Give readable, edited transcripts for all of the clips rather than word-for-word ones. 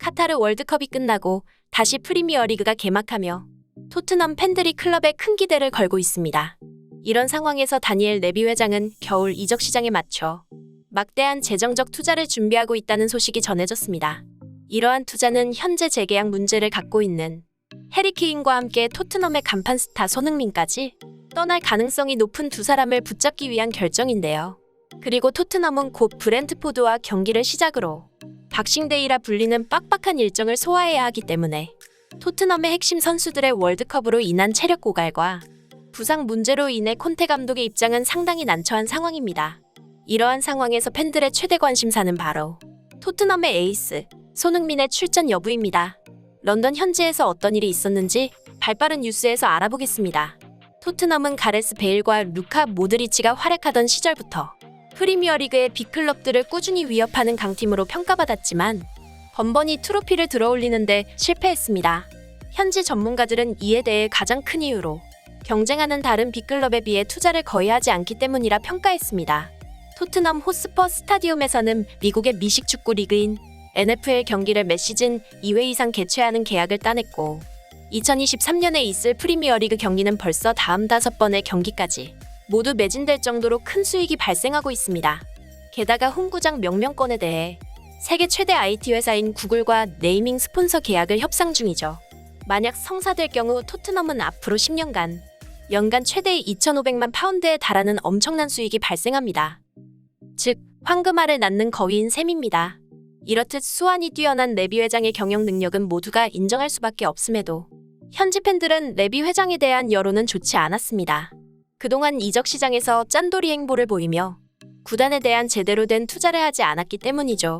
카타르 월드컵이 끝나고 다시 프리미어리그가 개막하며 토트넘 팬들이 클럽에 큰 기대를 걸고 있습니다. 이런 상황에서 다니엘 레비 회장은 겨울 이적 시장에 맞춰 막대한 재정적 투자를 준비하고 있다는 소식이 전해졌습니다. 이러한 투자는 현재 재계약 문제를 갖고 있는 해리 케인과 함께 토트넘의 간판 스타 손흥민까지 떠날 가능성이 높은 두 사람을 붙잡기 위한 결정인데요. 그리고 토트넘은 곧 브렌트포드와 경기를 시작으로 박싱데이라 불리는 빡빡한 일정을 소화해야 하기 때문에 토트넘의 핵심 선수들의 월드컵으로 인한 체력 고갈과 부상 문제로 인해 콘테 감독의 입장은 상당히 난처한 상황입니다. 이러한 상황에서 팬들의 최대 관심사는 바로 토트넘의 에이스 손흥민의 출전 여부입니다. 런던 현지에서 어떤 일이 있었는지 발빠른 뉴스에서 알아보겠습니다. 토트넘은 가레스 베일과 루카 모드리치가 활약하던 시절부터 프리미어리그의 빅클럽들을 꾸준히 위협하는 강팀으로 평가받았지만 번번이 트로피를 들어올리는데 실패했습니다. 현지 전문가들은 이에 대해 가장 큰 이유로 경쟁하는 다른 빅클럽에 비해 투자를 거의 하지 않기 때문이라 평가했습니다. 토트넘 호스퍼 스타디움에서는 미국의 미식축구 리그인 NFL 경기를 매 시즌 2회 이상 개최하는 계약을 따냈고 2023년에 있을 프리미어리그 경기는 벌써 다음 5번의 경기까지 모두 매진될 정도로 큰 수익이 발생하고 있습니다. 게다가 홈구장 명명권에 대해 세계 최대 IT 회사인 구글과 네이밍 스폰서 계약을 협상 중이죠. 만약 성사될 경우 토트넘은 앞으로 10년간 연간 최대 2,500만 파운드에 달하는 엄청난 수익이 발생합니다. 즉, 황금알을 낳는 거위인 셈입니다. 이렇듯 수완이 뛰어난 레비 회장의 경영 능력은 모두가 인정할 수밖에 없음에도 현지 팬들은 레비 회장에 대한 여론은 좋지 않았습니다. 그동안 이적 시장에서 짠돌이 행보를 보이며 구단에 대한 제대로 된 투자를 하지 않았기 때문이죠.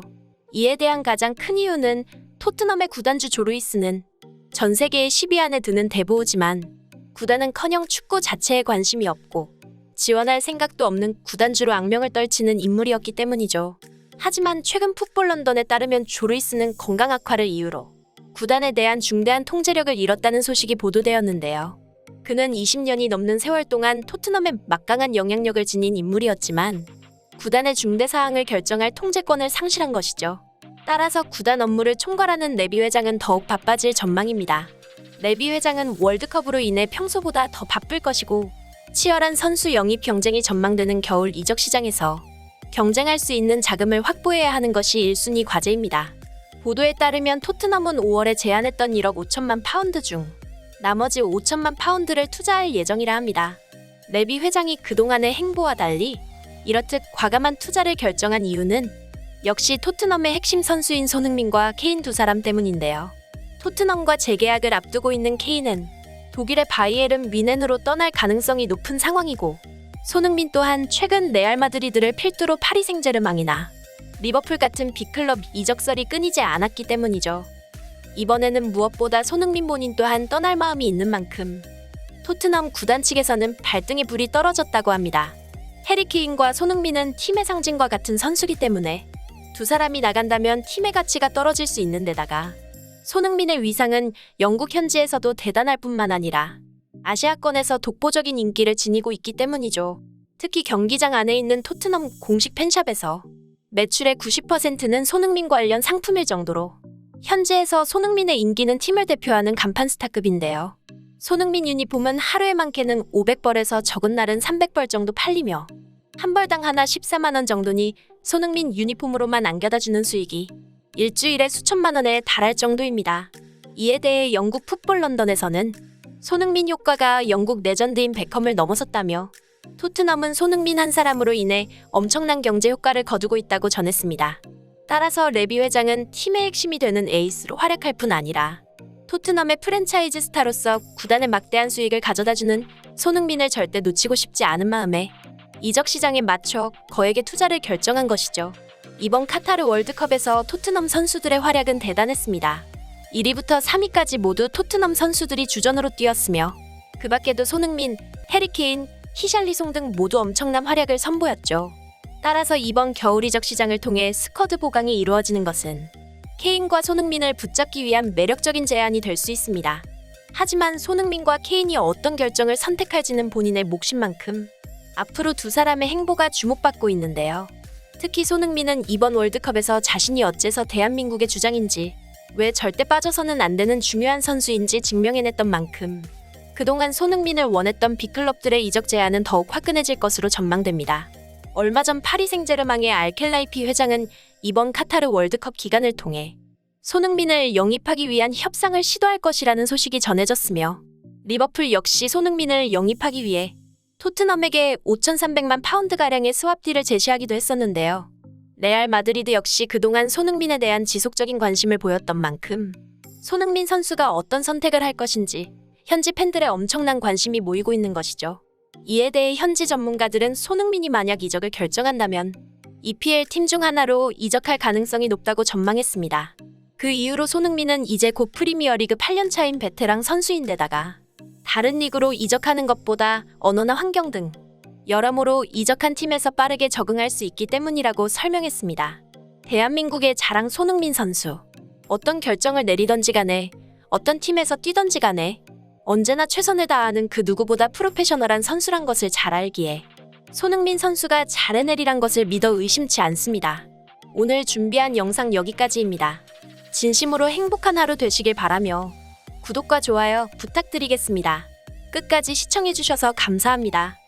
이에 대한 가장 큰 이유는 토트넘의 구단주 조루이스는 전 세계의 10위 안에 드는 대부호지만 구단은커녕 축구 자체에 관심이 없고 지원할 생각도 없는 구단주로 악명을 떨치는 인물이었기 때문이죠. 하지만 최근 풋볼 런던에 따르면 조루이스는 건강 악화를 이유로 구단에 대한 중대한 통제력을 잃었다는 소식이 보도되었는데요. 그는 20년이 넘는 세월 동안 토트넘의 막강한 영향력을 지닌 인물이었지만 구단의 중대 사항을 결정할 통제권을 상실한 것이죠. 따라서 구단 업무를 총괄하는 레비 회장은 더욱 바빠질 전망입니다. 레비 회장은 월드컵으로 인해 평소보다 더 바쁠 것이고 치열한 선수 영입 경쟁이 전망되는 겨울 이적 시장에서 경쟁할 수 있는 자금을 확보해야 하는 것이 1순위 과제입니다. 보도에 따르면 토트넘은 5월에 제안했던 1억 5천만 파운드 중 나머지 5천만 파운드를 투자할 예정이라 합니다. 레비 회장이 그동안의 행보와 달리 이렇듯 과감한 투자를 결정한 이유는 역시 토트넘의 핵심 선수인 손흥민과 케인 두 사람 때문인데요. 토트넘과 재계약을 앞두고 있는 케인은 독일의 바이에른 뮌헨으로 떠날 가능성이 높은 상황이고 손흥민 또한 최근 레알 마드리드를 필두로 파리 생제르맹이나 리버풀 같은 빅클럽 이적설이 끊이지 않았기 때문이죠. 이번에는 무엇보다 손흥민 본인 또한 떠날 마음이 있는 만큼 토트넘 구단 측에서는 발등에 불이 떨어졌다고 합니다. 해리 케인과 손흥민은 팀의 상징과 같은 선수기 때문에 두 사람이 나간다면 팀의 가치가 떨어질 수 있는 데다가 손흥민의 위상은 영국 현지에서도 대단할 뿐만 아니라 아시아권에서 독보적인 인기를 지니고 있기 때문이죠. 특히 경기장 안에 있는 토트넘 공식 팬샵에서 매출의 90%는 손흥민 관련 상품일 정도로 현지에서 손흥민의 인기는 팀을 대표하는 간판 스타급인데요. 손흥민 유니폼은 하루에 많게는 500벌에서 적은 날은 300벌 정도 팔리며 한 벌당 하나 14만 원 정도니 손흥민 유니폼으로만 안겨다주는 수익이 일주일에 수천만 원에 달할 정도입니다. 이에 대해 영국 풋볼 런던에서는 손흥민 효과가 영국 레전드인 베컴을 넘어섰다며 토트넘은 손흥민 한 사람으로 인해 엄청난 경제 효과를 거두고 있다고 전했습니다. 따라서 레비 회장은 팀의 핵심이 되는 에이스로 활약할 뿐 아니라 토트넘의 프랜차이즈 스타로서 구단에 막대한 수익을 가져다주는 손흥민을 절대 놓치고 싶지 않은 마음에 이적 시장에 맞춰 거액의 투자를 결정한 것이죠. 이번 카타르 월드컵에서 토트넘 선수들의 활약은 대단했습니다. 1위부터 3위까지 모두 토트넘 선수들이 주전으로 뛰었으며 그 밖에도 손흥민, 해리 케인, 히샬리송 등 모두 엄청난 활약을 선보였죠. 따라서 이번 겨울 이적 시장을 통해 스쿼드 보강이 이루어지는 것은 케인과 손흥민을 붙잡기 위한 매력적인 제안이 될 수 있습니다. 하지만 손흥민과 케인이 어떤 결정을 선택할지는 본인의 몫인 만큼 앞으로 두 사람의 행보가 주목받고 있는데요. 특히 손흥민은 이번 월드컵에서 자신이 어째서 대한민국의 주장인지 왜 절대 빠져서는 안 되는 중요한 선수인지 증명해냈던 만큼 그동안 손흥민을 원했던 빅클럽들의 이적 제안은 더욱 화끈해질 것으로 전망됩니다. 얼마 전 파리 생제르맹의 알켈라이피 회장은 이번 카타르 월드컵 기간을 통해 손흥민을 영입하기 위한 협상을 시도할 것이라는 소식이 전해졌으며 리버풀 역시 손흥민을 영입하기 위해 토트넘에게 5,300만 파운드가량의 스왑딜을 제시하기도 했었는데요. 레알 마드리드 역시 그동안 손흥민에 대한 지속적인 관심을 보였던 만큼 손흥민 선수가 어떤 선택을 할 것인지 현지 팬들의 엄청난 관심이 모이고 있는 것이죠. 이에 대해 현지 전문가들은 손흥민이 만약 이적을 결정한다면 EPL 팀 중 하나로 이적할 가능성이 높다고 전망했습니다. 그 이후로 손흥민은 이제 곧 프리미어리그 8년차인 베테랑 선수인데다가 다른 리그로 이적하는 것보다 언어나 환경 등 여러모로 이적한 팀에서 빠르게 적응할 수 있기 때문이라고 설명했습니다. 대한민국의 자랑 손흥민 선수. 어떤 결정을 내리던지 간에 어떤 팀에서 뛰던지 간에 언제나 최선을 다하는 그 누구보다 프로페셔널한 선수란 것을 잘 알기에 손흥민 선수가 잘해내리란 것을 믿어 의심치 않습니다. 오늘 준비한 영상 여기까지입니다. 진심으로 행복한 하루 되시길 바라며 구독과 좋아요 부탁드리겠습니다. 끝까지 시청해주셔서 감사합니다.